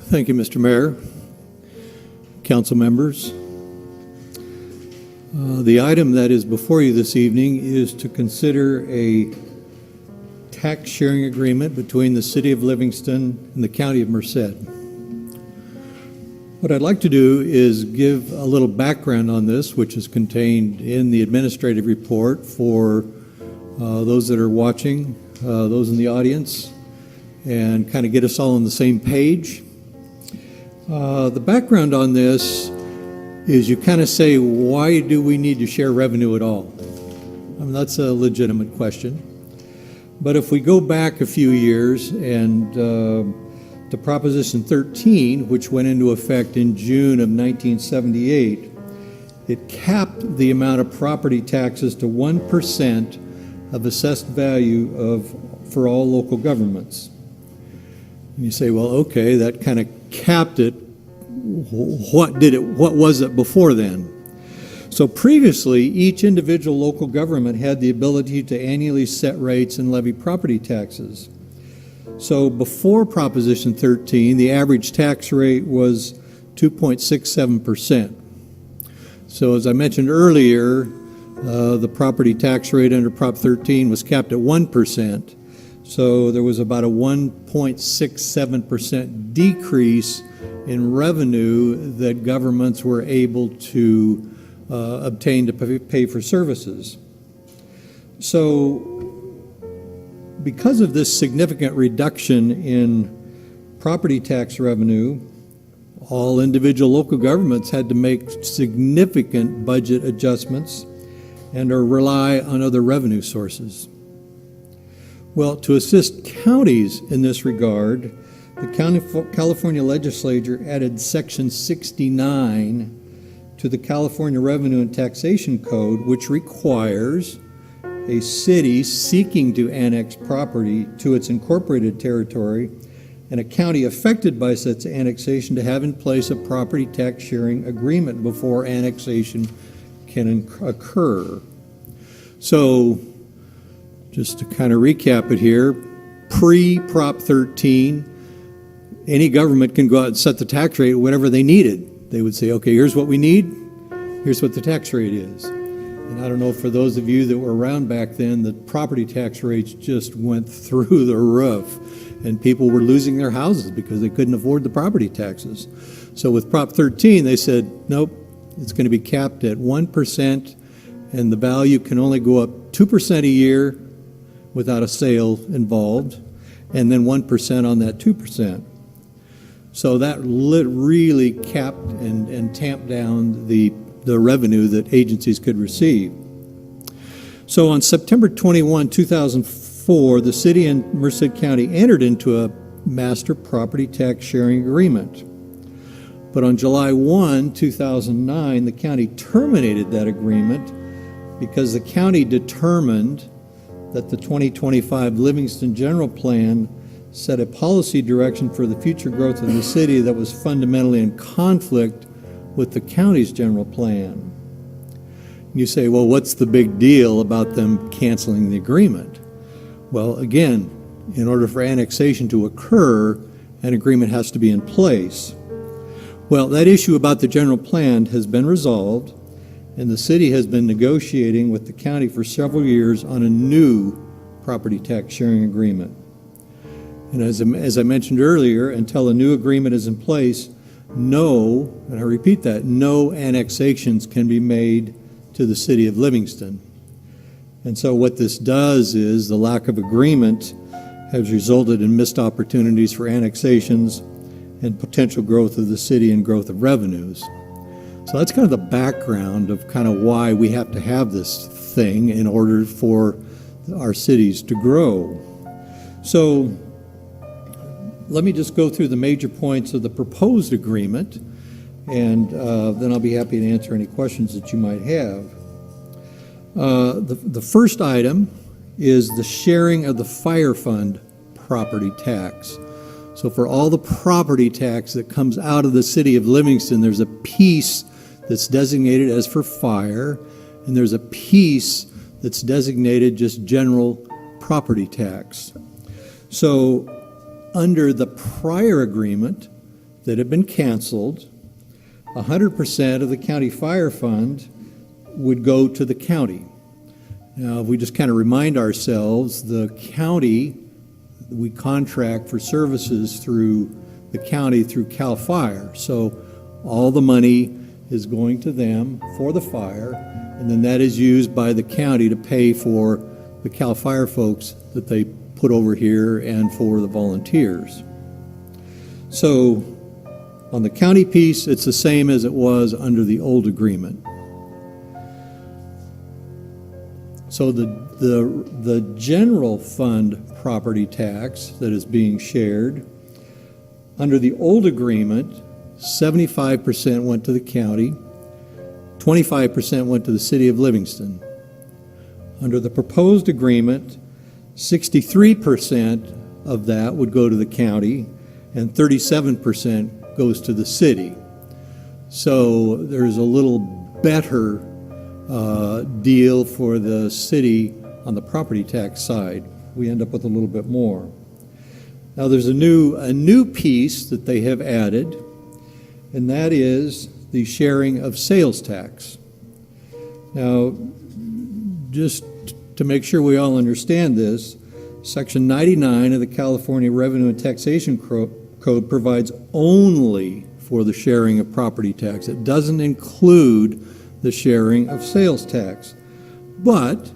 Thank you, Mr. Mayor, council members. The item that is before you this evening is to consider a tax sharing agreement between the City of Livingston and the County of Merced. What I'd like to do is give a little background on this, which is contained in the administrative report for those that are watching, those in the audience, and kind of get us all on the same page. The background on this is you kind of say, why do we need to share revenue at all? I mean, that's a legitimate question. But if we go back a few years and to Proposition 13, which went into effect in June of 1978, it capped the amount of property taxes to 1% of assessed value for all local governments. And you say, well, okay, that kind of capped it. What was it before then? So previously, each individual local government had the ability to annually set rates and levy property taxes. So before Proposition 13, the average tax rate was 2.67%. So as I mentioned earlier, the property tax rate under Prop 13 was capped at 1%. So there was about a 1.67% decrease in revenue that governments were able to obtain to pay for services. So because of this significant reduction in property tax revenue, all individual local governments had to make significant budget adjustments and or rely on other revenue sources. Well, to assist counties in this regard, the California legislature added Section 69 to the California Revenue and Taxation Code, which requires a city seeking to annex property to its incorporated territory and a county affected by such annexation to have in place a property tax sharing agreement before annexation can occur. So, just to kind of recap it here, pre-Prop 13, any government can go out and set the tax rate whatever they needed. They would say, okay, here's what we need, here's what the tax rate is. And I don't know, for those of you that were around back then, the property tax rates just went through the roof, and people were losing their houses because they couldn't afford the property taxes. So with Prop 13, they said, nope, it's going to be capped at 1%, and the value can only go up 2% a year without a sale involved, and then 1% on that 2%. So that really capped and tamped down the revenue that agencies could receive. So on September 21, 2004, the city and Merced County entered into a master property tax sharing agreement. But on July 1, 2009, the county terminated that agreement because the county determined that the 2025 Livingston General Plan set a policy direction for the future growth of the city that was fundamentally in conflict with the county's general plan. You say, well, what's the big deal about them canceling the agreement? Well, again, in order for annexation to occur, an agreement has to be in place. Well, that issue about the general plan has been resolved, and the city has been negotiating with the county for several years on a new property tax sharing agreement. And as I mentioned earlier, until a new agreement is in place, no, and I repeat that, no annexations can be made to the city of Livingston. And so what this does is the lack of agreement has resulted in missed opportunities for annexations and potential growth of the city and growth of revenues. So that's kind of the background of kind of why we have to have this thing in order for our cities to grow. So let me just go through the major points of the proposed agreement, and then I'll be happy to answer any questions that you might have. The first item is the sharing of the fire fund property tax. So for all the property tax that comes out of the city of Livingston, there's a piece that's designated as for fire, and there's a piece that's designated just general property tax. So under the prior agreement, that have been canceled, 100% of the county fire fund would go to the county. Now, if we just kind of remind ourselves, the county, we contract for services through the county through CAL FIRE. So all the money is going to them for the fire, and then that is used by the county to pay for the CAL FIRE folks that they put over here and for the volunteers. So on the county piece, it's the same as it was under the old agreement. So the general fund property tax that is being shared, under the old agreement, 75% went to the county, 25% went to the city of Livingston. Under the proposed agreement, 63% of that would go to the county and 37% goes to the city. So there's a little better deal for the city on the property tax side. We end up with a little bit more. Now there's a new piece that they have added, and that is the sharing of sales tax. Now, just to make sure we all understand this, Section 99 of the California Revenue and Taxation Code provides only for the sharing of property tax. It doesn't include the sharing of sales tax. But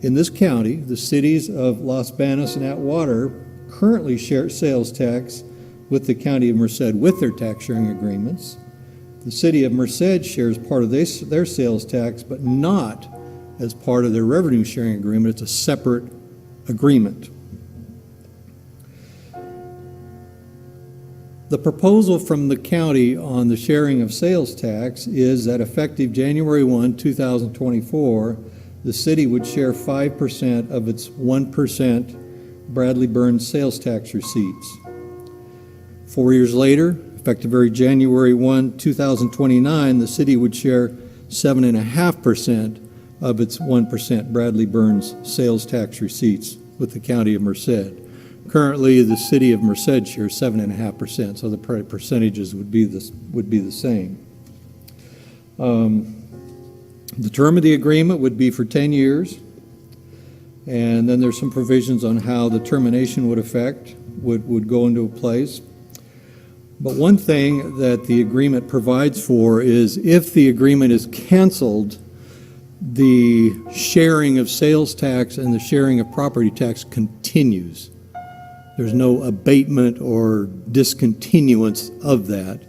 in this county, the cities of Los Banos and Atwater currently share sales tax with the county of Merced with their tax sharing agreements. The city of Merced shares part of their sales tax, but not as part of their revenue sharing agreement. It's a separate agreement. The proposal from the county on the sharing of sales tax is that effective January 1, 2024, the city would share 5% of its 1% Bradley Burns sales tax receipts. 4 years later, effective January 1, 2029, the city would share 7.5% of its 1% Bradley Burns sales tax receipts with the county of Merced. Currently, the city of Merced shares 7.5%, so the percentages would be the same. The term of the agreement would be for 10 years, and then there's some provisions on how the termination would go into place. But one thing that the agreement provides for is if the agreement is canceled, the sharing of sales tax and the sharing of property tax continues. There's no abatement or discontinuance of that.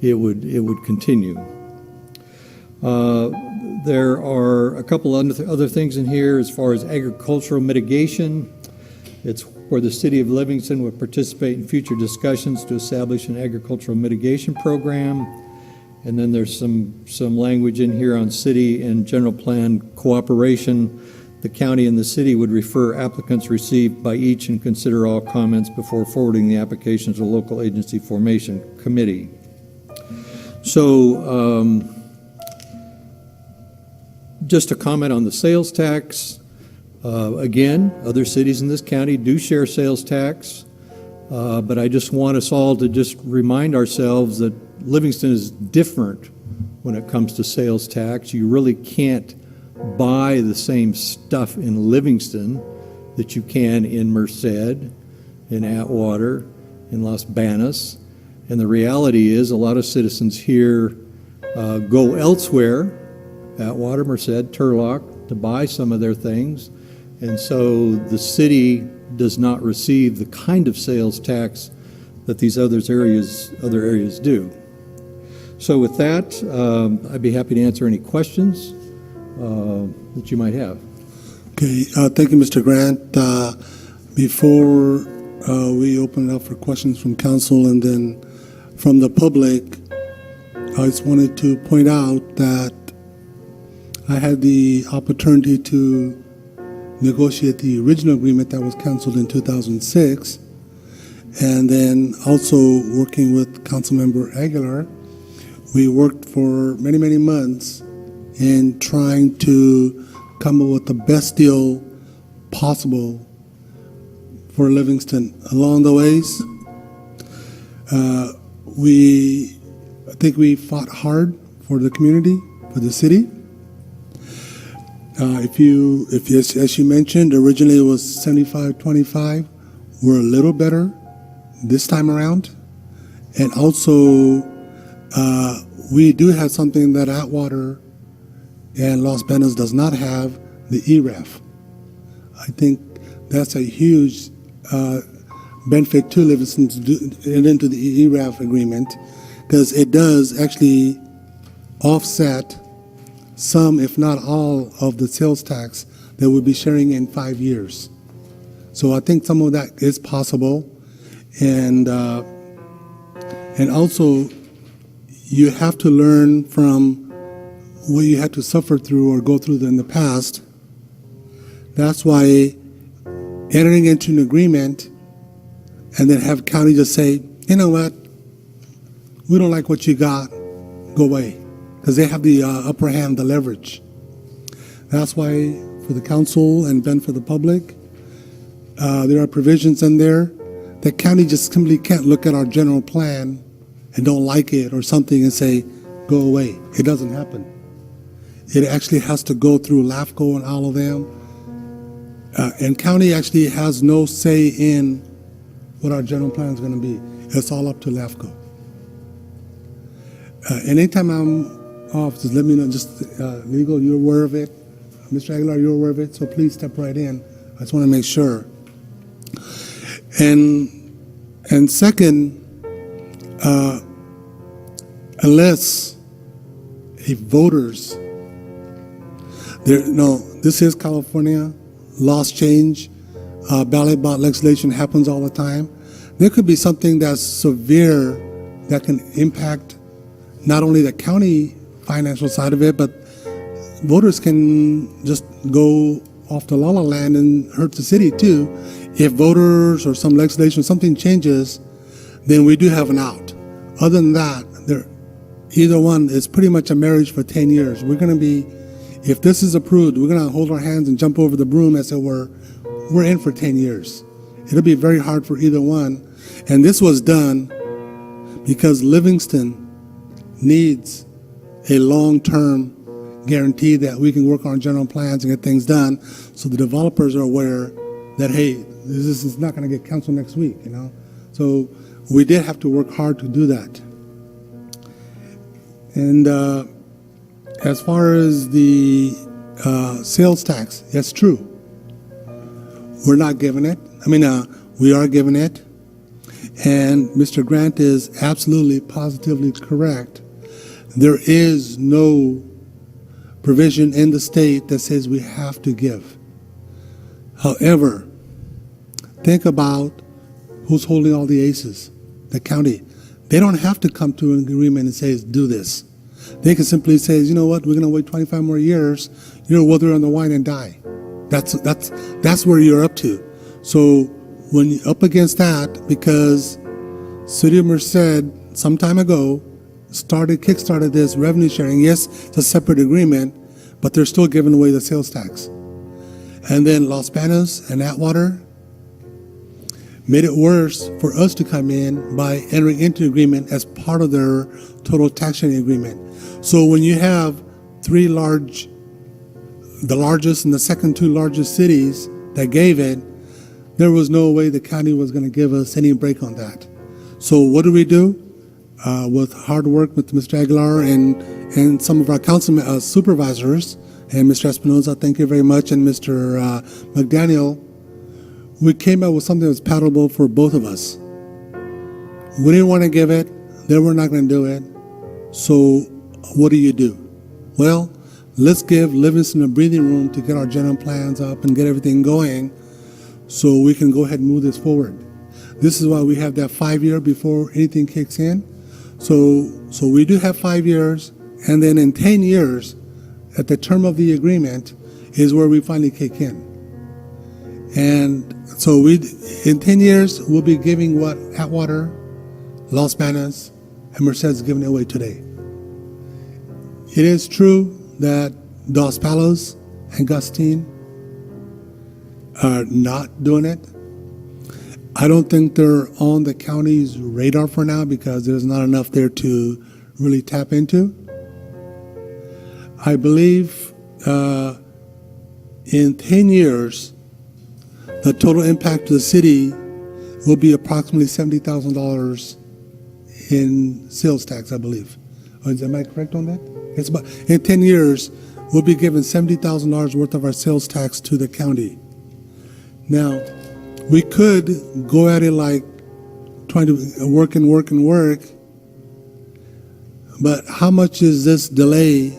It would continue. There are a couple other things in here as far as agricultural mitigation. It's where the city of Livingston would participate in future discussions to establish an agricultural mitigation program. And then there's some language in here on city and general plan cooperation. The county and the city would refer applicants received by each and consider all comments before forwarding the application to the local agency formation committee. So just a comment on the sales tax. Again, other cities in this county do share sales tax, but I just want us all to just remind ourselves that Livingston is different when it comes to sales tax. You really can't buy the same stuff in Livingston that you can in Merced, in Atwater, in Los Banos. And the reality is a lot of citizens here go elsewhere, Atwater, Merced, Turlock, to buy some of their things. And so the city does not receive the kind of sales tax that these other areas do. So with that, I'd be happy to answer any questions that you might have. Okay, thank you, Mr. Grant. Before we open it up for questions from council and then from the public, I just wanted to point out that I had the opportunity to negotiate the original agreement that was canceled in 2006, and then also working with Councilmember Aguilar, we worked for many, many months in trying to come up with the best deal possible for Livingston. Along the ways, I think we fought hard for the community, for the city. As you mentioned, originally it was 75-25. We're a little better this time around. And also, we do have something that Atwater and Los Banos does not have, the ERAF. I think that's a huge benefit to Livingston to get into the ERAF agreement, because it does actually offset some, if not all, of the sales tax that we'll be sharing in 5 years. So I think some of that is possible. And also, you have to learn from what you had to suffer through or go through in the past. That's why entering into an agreement and then have county just say, you know what, we don't like what you got, go away. Because they have the upper hand, the leverage. That's why for the council and then for the public, there are provisions in there that county just simply can't look at our general plan and don't like it or something and say, go away. It doesn't happen. It actually has to go through LAFCO and all of them. And county actually has no say in what our general plan is going to be. It's all up to LAFCO. Anytime I'm off, just let me know. Just legal, you're aware of it. Mr. Aguilar, you're aware of it, so please step right in. I just want to make sure. And second, unless if voters, this is California, laws change, ballot box legislation happens all the time. There could be something that's severe that can impact not only the county financial side of it, but voters can just go off the la-la land and hurt the city too. If voters or some legislation, something changes, then we do have an out. Other than that, either one is pretty much a marriage for 10 years. We're going to be, if this is approved, we're going to hold our hands and jump over the broom as it were. We're in for 10 years. It'll be very hard for either one. And this was done because Livingston needs a long-term guarantee that we can work on general plans and get things done, so the developers are aware that, hey, this is not going to get canceled next week, So we did have to work hard to do that. And as far as the sales tax, that's true. We're not giving it. We are giving it. And Mr. Grant is absolutely, positively correct. There is no provision in the state that says we have to give. However, think about who's holding all the aces, the county. They don't have to come to an agreement and say, do this. They can simply say, you know what, we're going to wait 25 more years. You're wither on the wine and die. That's where you're up to. So when you're up against that, because City of Merced some time ago kickstarted this revenue sharing. Yes, it's a separate agreement, but they're still giving away the sales tax. And then Los Banos and Atwater made it worse for us to come in by entering into agreement as part of their total tax sharing agreement. So when you have the largest and the second two largest cities that gave it, there was no way the county was going to give us any break on that. So what do? With hard work with Mr. Aguilar and some of our council supervisors, and Mr. Espinoza, thank you very much, and Mr. McDaniel, we came up with something that was palatable for both of us. We didn't want to give it, they were not going to do it, so what do? Well, let's give Livingston a breathing room to get our general plans up and get everything going so we can go ahead and move this forward. This is why we have that 5 year before anything kicks in. So we do have 5 years, and then in 10 years, at the term of the agreement, is where we finally kick in. And so in 10 years, we'll be giving what Atwater, Los Banos, and Merced's giving away today. It is true that Dos Palos and Gustin are not doing it. I don't think they're on the county's radar for now because there's not enough there to really tap into. I believe in 10 years, the total impact to the city will be approximately $70,000 in sales tax, I believe. Am I correct on that? It's about, in 10 years, we'll be giving $70,000 worth of our sales tax to the county. Now, we could go at it like trying to work, but how much is this delay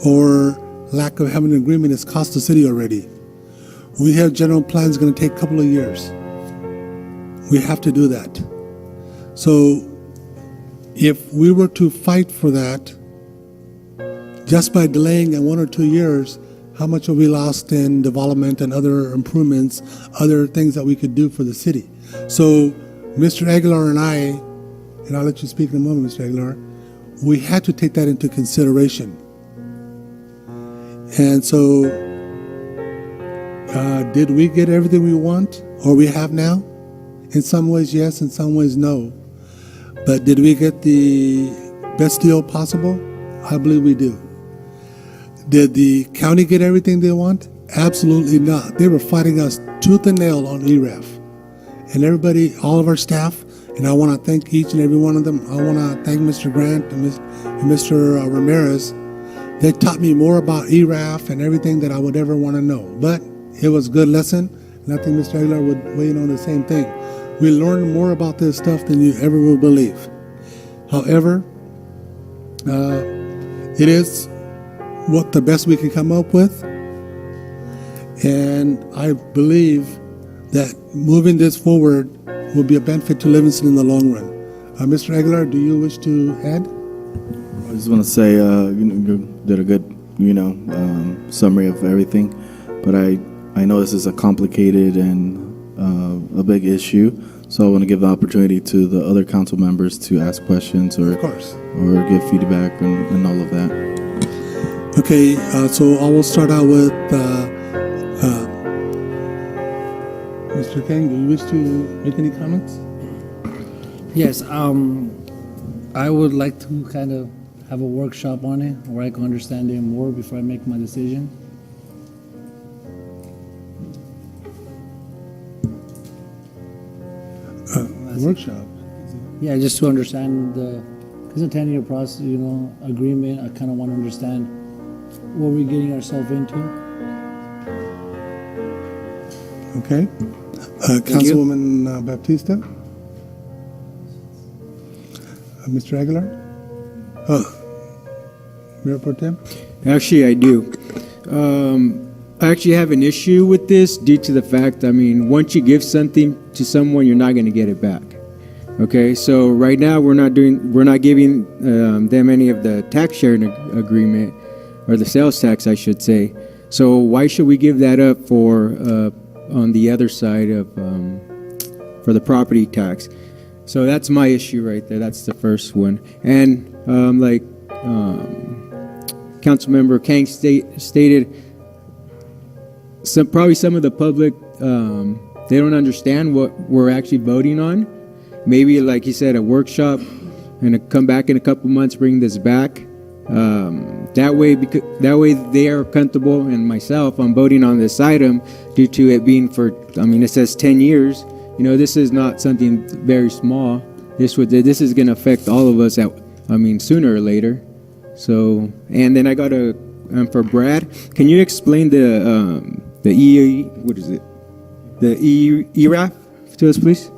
or lack of having an agreement has cost the city already? We have general plans going to take a couple of years. We have to do that. So if we were to fight for that, just by delaying in 1 or 2 years, how much have we lost in development and other improvements, other things that we could do for the city? So Mr. Aguilar and I, and I'll let you speak in a moment, Mr. Aguilar, we had to take that into consideration. And so did we get everything we want or we have now? In some ways, yes. In some ways, no. But did we get the best deal possible? I believe we do. Did the county get everything they want? Absolutely not. They were fighting us tooth and nail on ERAF. And everybody, all of our staff, and I want to thank each and every one of them. I want to thank Mr. Grant and Mr. Ramirez. They taught me more about ERAF and everything that I would ever want to know. But it was a good lesson, and I think Mr. Aguilar would weigh in on the same thing. We learned more about this stuff than you ever will believe. However, it is what the best we can come up with, and I believe that moving this forward will be a benefit to Livingston in the long run. Mr. Aguilar, do you wish to add? I just want to say you did a good summary of everything, but I know this is a complicated and a big issue, so I want to give the opportunity to the other council members to ask questions or Of course. or give feedback and all of that. Okay, so I will start out with Mr. King. Do you wish to make any comments? Yes, I would like to kind of have a workshop on it where I can understand it more before I make my decision. Workshop. Yeah, just to understand because a 10-year process, agreement, I kind of want to understand what we're getting ourselves into. Okay. Councilwoman Baptista? Mr. Aguilar? Mayor Pro Tem? Actually, I do. I actually have an issue with this due to the fact, once you give something to someone, you're not going to get it back. Okay, so right now we're not giving them any of the tax sharing agreement, or the sales tax, I should say. So why should we give that up for on the other side of for the property tax? So that's my issue right there. That's the first one. And Councilmember Kang stated, probably some of the public, they don't understand what we're actually voting on. Maybe, like he said, a workshop, and come back in a couple months, bring this back. That way they are comfortable, and myself, I'm voting on this item due to it being for, it says 10 years. This is not something very small. This is going to affect all of us sooner or later. So, and then I got for Brad, can you explain the ERAF to us, please?